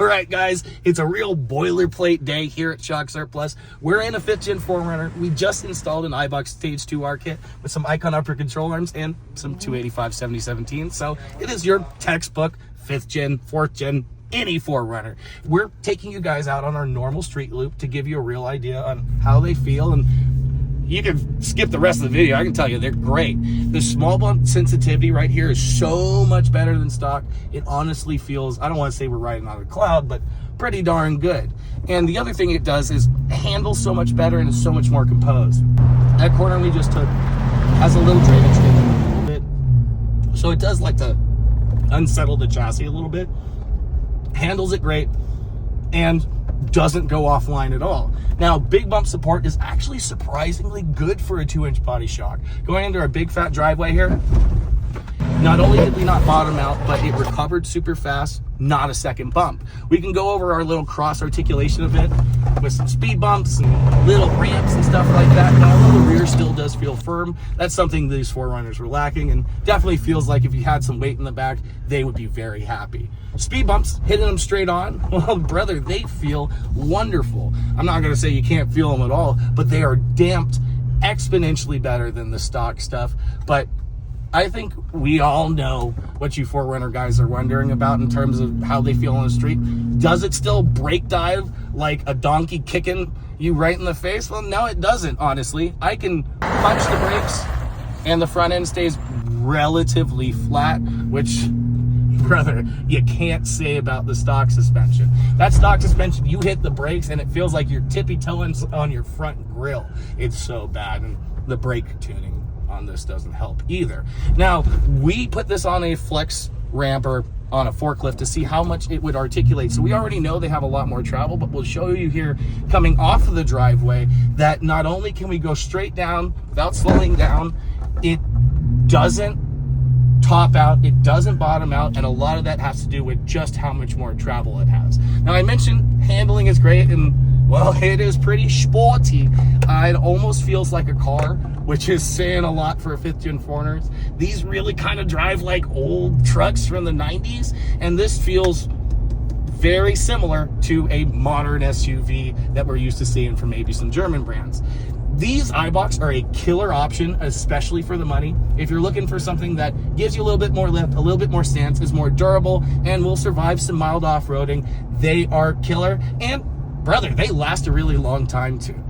right, guys, it's a real boilerplate day here at Shock Surplus. We're in a 5th gen 4Runner. We just installed an Eibachs Stage 2R kit with some Icon upper control arms and some 285 7017. So it is your textbook 5th gen, 4th gen, any 4Runner. We're taking you guys out on our normal street loop to give you a real idea on how they feel, and you can skip the rest of the video. I can tell you they're great. The small bump sensitivity right here is so much better than stock. It honestly feels, I don't want to say we're riding on a cloud, but pretty darn good. And the other thing it does is handles so much better and is so much more composed. That corner we just took has a little drainage thing in it a little bit, so it does like to unsettle the chassis a little bit. Handles it great and doesn't go offline at all. Now, big bump support is actually surprisingly good for a 2-inch body shock. Going into our big fat driveway here, not only did we not bottom out, but it recovered super fast, not a second bump. We can go over our little cross articulation a bit with some speed bumps and little ramps and stuff like that. Now, the rear still does feel firm. That's something these 4Runners were lacking, and definitely feels like if you had some weight in the back, they would be very happy. Speed bumps, hitting them straight on, well, brother, they feel wonderful. I'm not gonna say you can't feel them at all, but they are damped exponentially better than the stock stuff. But I think we all know what you 4Runner guys are wondering about in terms of how they feel on the street. Does it still brake dive like a donkey kicking you right in the face? Well, no, it doesn't, honestly. I can punch the brakes and the front end stays relatively flat, which, brother, you can't say about the stock suspension. That stock suspension, you hit the brakes and it feels like you're tippy-toeing on your front grill. It's so bad, and the brake tuning on this doesn't help either. Now, we put this on a flex ramp or on a forklift to see how much it would articulate. So we already know they have a lot more travel, but we'll show you here coming off of the driveway that not only can we go straight down without slowing down, it doesn't top out, it doesn't bottom out, and a lot of that has to do with just how much more travel it has. Now, I mentioned handling is great, and well, it is pretty sporty. It almost feels like a car, which is saying a lot for a 5th gen 4Runners. These really kind of drive like old trucks from the 90s, and this feels very similar to a modern SUV that we're used to seeing from maybe some German brands. These Eibachs are a killer option, especially for the money. If you're looking for something that gives you a little bit more lift, a little bit more stance, is more durable, and will survive some mild off-roading, they are killer. And brother, they last a really long time too.